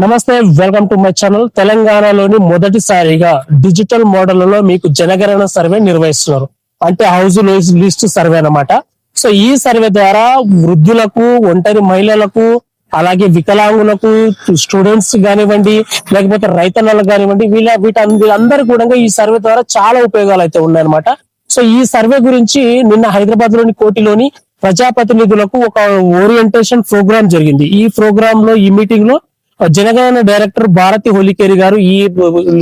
నమస్తే, welcome to my channel. తెలంగాణలోని మొదటిసారిగా డిజిటల్ మోడల్లో మీకు జనగణన సర్వే నిర్వహిస్తున్నారు. అంటే హౌస్ లిస్ట్ సర్వే అన్నమాట. సో ఈ సర్వే ద్వారా వృద్ధులకు, ఒంటరి మహిళలకు, అలాగే వికలాంగులకు, స్టూడెంట్స్ కానివ్వండి, లేకపోతే రైతన్నలకు కానివ్వండి, వీటందరూ కూడా ఈ సర్వే ద్వారా చాలా ఉపయోగాలు అయితే ఉన్నాయన్నమాట. సో ఈ సర్వే గురించి నిన్న హైదరాబాద్ లోని కోటిలోని ప్రజాప్రతినిధులకు ఒక ఓరియంటేషన్ ప్రోగ్రామ్ జరిగింది. ఈ ప్రోగ్రామ్ లో, ఈ మీటింగ్ లో జనగణన డైరెక్టర్ భారతి హోలికేరి గారు ఈ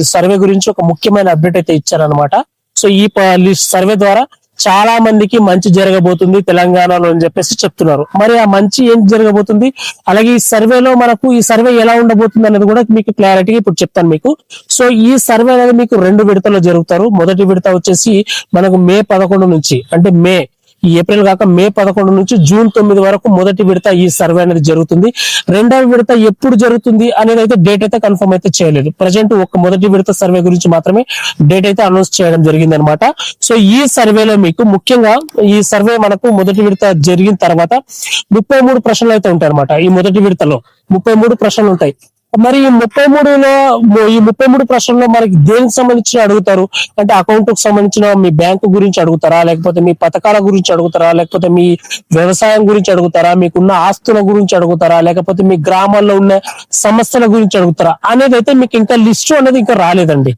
సర్వే గురించి ఒక ముఖ్యమైన అప్డేట్ అయితే ఇచ్చారనమాట. సో ఈ సర్వే ద్వారా చాలా మందికి మంచి జరగబోతుంది తెలంగాణలో అని చెప్పేసి చెప్తున్నారు. మరి ఆ మంచి ఏం జరగబోతుంది, అలాగే ఈ సర్వేలో ఈ సర్వే ఎలా ఉండబోతుంది అనేది కూడా మీకు క్లారిటీగా ఇప్పుడు చెప్తాను మీకు. సో ఈ సర్వే అనేది మీకు 2 విడతల్లో జరుగుతారు. మొదటి విడత వచ్చేసి మనకు మే 11 నుంచి, అంటే ఈ ఏప్రిల్ కాక మే 11 నుంచి జూన్ 9 వరకు మొదటి విడత ఈ సర్వే అనేది జరుగుతుంది. రెండవ విడత ఎప్పుడు జరుగుతుంది అనేది అయితే డేట్ అయితే కన్ఫర్మ్ అయితే చేయలేదు. ప్రజెంట్ ఒక మొదటి విడత సర్వే గురించి మాత్రమే డేట్ అయితే అనౌన్స్ చేయడం జరిగింది అనమాట. సో ఈ సర్వేలో మీకు ముఖ్యంగా ఈ సర్వే మనకు మొదటి విడత జరిగిన తర్వాత 33 ప్రశ్నలు అయితే ఉంటాయి అనమాట. ఈ మొదటి విడతలో 33 ప్రశ్నలు ఉంటాయి. మరి ఈ 33 ప్రశ్నల్లో మనకి దేనికి సంబంధించిన అడుగుతారు అంటే, అకౌంట్ కు సంబంధించిన మీ బ్యాంకు గురించి అడుగుతారా, లేకపోతే మీ పథకాల గురించి అడుగుతారా, లేకపోతే మీ వ్యవసాయం గురించి అడుగుతారా, మీకున్న ఆస్తుల గురించి అడుగుతారా, లేకపోతే మీ గ్రామాల్లో ఉన్న సమస్యల గురించి అడుగుతారా అనేది అయితే మీకు ఇంకా లిస్టు అనేది ఇంకా రాలేదండి.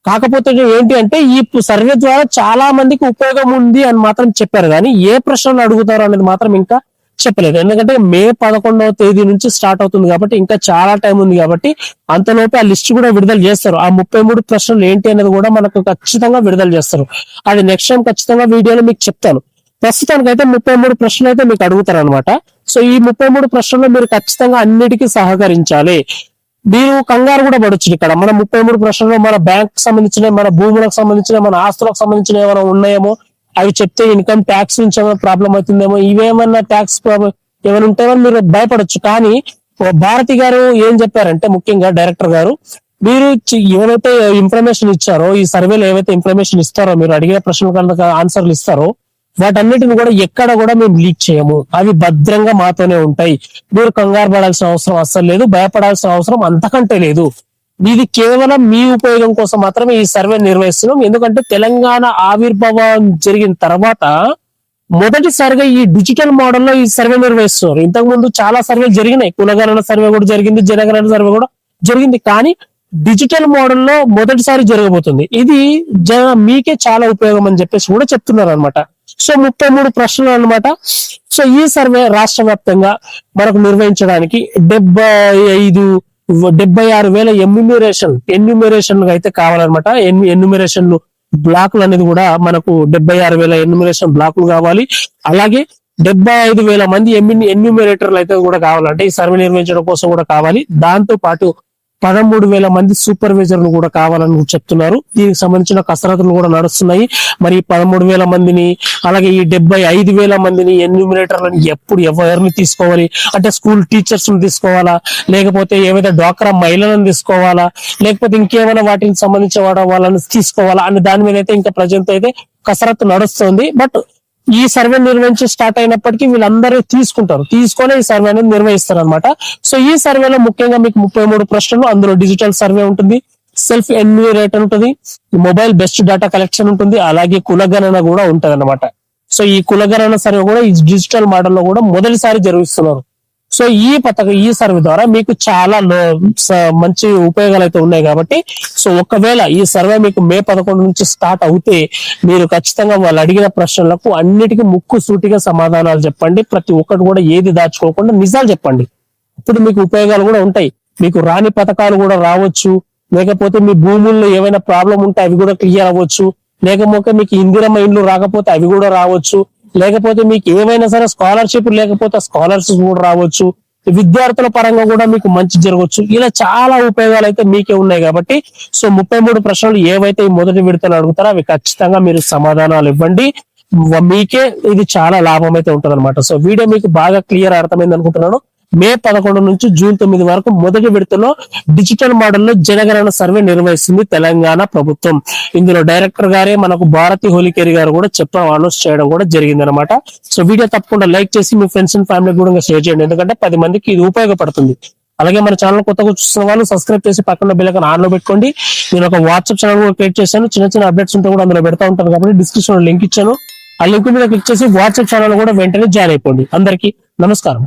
కాకపోతే ఏంటి అంటే, ఈ సర్వే ద్వారా చాలా మందికి ఉపయోగం ఉంది అని మాత్రం చెప్పారు, కానీ ఏ ప్రశ్నలు అడుగుతారు అనేది మాత్రం ఇంకా చెప్పలేదు. ఎందుకంటే మే 11వ తేదీ నుంచి స్టార్ట్ అవుతుంది కాబట్టి ఇంకా చాలా టైం ఉంది కాబట్టి అంతలోపే ఆ లిస్ట్ కూడా విడుదల చేస్తారు. ఆ 33 ప్రశ్నలు ఏంటి అనేది కూడా మనకు ఖచ్చితంగా విడుదల చేస్తారు. అది నెక్స్ట్ టైం ఖచ్చితంగా వీడియోలో మీకు చెప్తాను. ప్రస్తుతానికి అయితే 33 ప్రశ్నలు అయితే మీకు అడుగుతారు అనమాట. సో ఈ 33 ప్రశ్నలు మీరు ఖచ్చితంగా అన్నిటికీ సహకరించాలి. మీరు కంగారు కూడా పడొచ్చు. ఇక్కడ మన 33 ప్రశ్నలు మన బ్యాంక్ సంబంధించిన, మన భూములకు సంబంధించిన, మన ఆస్తులకు సంబంధించిన ఏమైనా ఉన్నాయేమో అవి చెప్తే ఇన్కమ్ ట్యాక్స్ నుంచి ఏమైనా ప్రాబ్లం అవుతుందేమో, ఇవేమన్నా ట్యాక్స్ ప్రాబ్లం ఏమైనా ఉంటాయో మీరు భయపడొచ్చు. కానీ భారతి గారు ఏం చెప్పారంటే, ముఖ్యంగా డైరెక్టర్ గారు, మీరు ఏవైతే ఇన్ఫర్మేషన్ ఇచ్చారో, ఈ సర్వేలో ఏవైతే ఇన్ఫర్మేషన్ ఇస్తారో, మీరు అడిగిన ప్రశ్నలకు ఆన్సర్లు ఇస్తారో, వాటన్నిటిని కూడా ఎక్కడ కూడా మేము లీక్ చేయము. అవి భద్రంగా మాతోనే ఉంటాయి. మీరు కంగారు పడాల్సిన అవసరం అస్సలు లేదు, భయపడాల్సిన అవసరం అంతకంటే లేదు. ఇది కేవలం మీ ఉపయోగం కోసం మాత్రమే ఈ సర్వే నిర్వహిస్తున్నాం. ఎందుకంటే తెలంగాణ ఆవిర్భావం జరిగిన తర్వాత మొదటిసారిగా ఈ డిజిటల్ మోడల్లో ఈ సర్వే నిర్వహిస్తున్నారు. ఇంతకు ముందు చాలా సర్వేలు జరిగినాయి. కులగణన సర్వే కూడా జరిగింది, జనగణన సర్వే కూడా జరిగింది. కానీ డిజిటల్ మోడల్లో మొదటిసారి జరగబోతుంది. ఇది మీకే చాలా ఉపయోగం అని చెప్పేసి కూడా చెప్తున్నారు అనమాట. సో 33 ప్రశ్నలు అనమాట. సో ఈ సర్వే రాష్ట్ర వ్యాప్తంగా మనకు నిర్వహించడానికి 76,000 ఎన్యూమరేషన్ అయితే కావాలన్నమాట. ఎన్యూమరేషన్ బ్లాకులు అనేది కూడా మనకు 76,000 ఎన్యూమరేషన్ బ్లాకులు కావాలి. అలాగే 75,000 మంది ఎన్యూమరేటర్లు అయితే కూడా కావాలంటే ఈ సర్వే నిర్వహించడం కోసం కూడా కావాలి. దాంతో పాటు 13,000 మంది సూపర్వైజర్లు కూడా కావాలని చెప్తున్నారు. దీనికి సంబంధించిన కసరత్తులు కూడా నడుస్తున్నాయి. మరి 13,000 మందిని, అలాగే ఈ 75,000 మందిని ఎన్యూమినేటర్లను ఎవరిని తీసుకోవాలి అంటే, స్కూల్ టీచర్స్ ని తీసుకోవాలా, లేకపోతే ఏవైతే డ్వాక్రా మహిళలను తీసుకోవాలా, లేకపోతే ఇంకేమైనా వాటికి సంబంధించిన వాళ్ళని తీసుకోవాలా అనే దాని మీద అయితే ఇంకా ప్రజెంట్ అయితే కసరత్తు నడుస్తుంది. బట్ ఈ సర్వే నిర్వహించి స్టార్ట్ అయినప్పటికీ వీళ్ళందరూ తీసుకొని ఈ సర్వే అనేది నిర్వహిస్తారు అనమాట. సో ఈ సర్వేలో ముఖ్యంగా మీకు 33 ప్రశ్నలు, అందులో డిజిటల్ సర్వే ఉంటుంది, సెల్ఫ్ ఎన్యూమరేట్ ఉంటుంది, మొబైల్ బెస్ట్ డేటా కలెక్షన్ ఉంటుంది, అలాగే కులగణన కూడా ఉంటది అనమాట. సో ఈ కులగణన సర్వే కూడా ఈ డిజిటల్ మోడల్లో కూడా మొదటిసారి జరుగుతున్నారు. సో ఈ సర్వే ద్వారా మీకు చాలా మంచి ఉపయోగాలు అయితే ఉన్నాయి కాబట్టి, సో ఒకవేళ ఈ సర్వే మీకు మే 11 నుంచి స్టార్ట్ అవుతే మీరు ఖచ్చితంగా వాళ్ళు అడిగిన ప్రశ్నలకు అన్నిటికీ ముక్కు సూటిగా సమాధానాలు చెప్పండి. ప్రతి ఒక్కటి కూడా ఏది దాచుకోకుండా నిజాలు చెప్పండి. ఇప్పుడు మీకు ఉపయోగాలు కూడా ఉంటాయి. మీకు రాని పథకాలు కూడా రావచ్చు, లేకపోతే మీ భూముల్లో ఏమైనా ప్రాబ్లం ఉంటే అవి కూడా క్లియర్ అవ్వచ్చు, లేకపోతే మీకు ఇందిరమ్మ ఇండ్లు రాకపోతే అవి కూడా రావచ్చు, లేకపోతే మీకు ఏమైనా సరే స్కాలర్షిప్ లేకపోతే స్కాలర్షిప్ కూడా రావచ్చు, విద్యార్థుల పరంగా కూడా మీకు మంచి జరగవచ్చు. ఇలా చాలా ఉపయోగాలు అయితే మీకే ఉన్నాయి కాబట్టి, సో 33 ప్రశ్నలు ఏవైతే ఈ మొదటి విడతలు అడుగుతారో అవి ఖచ్చితంగా మీరు సమాధానాలు ఇవ్వండి. మీకే ఇది చాలా లాభం అయితే ఉంటుంది అనమాట. సో వీడియో మీకు బాగా క్లియర్ అర్థమైంది అనుకుంటున్నాను. మే 11 నుంచి జూన్ 9 వరకు మొదటి విడతలో డిజిటల్ మోడల్లో జనగణన సర్వే నిర్వహిస్తుంది తెలంగాణ ప్రభుత్వం. ఇందులో డైరెక్టర్ గారే మనకు భారతి హోలికేరి గారు కూడా అనౌన్స్ చేయడం కూడా జరిగింది అనమాట. సో వీడియో తప్పకుండా లైక్ చేసి మీ ఫ్రెండ్స్ అండ్ ఫ్యామిలీ కూడా షేర్ చేయండి, ఎందుకంటే 10 మందికి ఇది ఉపయోగపడుతుంది. అలాగే మన ఛానల్ కొత్తగా చూస్తున్న వాళ్ళు సబ్స్క్రైబ్ చేసి పక్కన బెల్ ఐకాన్ ఆన్ లో పెట్టుకోండి. నేను ఒక వాట్సాప్ ఛానల్ కూడా క్రియేట్ చేశాను, చిన్న చిన్న అప్డేట్స్ ఉంటే కూడా అందులో పెడతా ఉంటాను కాబట్టి డిస్క్రిప్షన్ లో లింక్ ఇచ్చాను. ఆ లింక్ మీద క్లిక్ చేసి వాట్సాప్ ఛానల్ కూడా వెంటనే జాయిన్ అయిపోండి. అందరికీ నమస్కారం.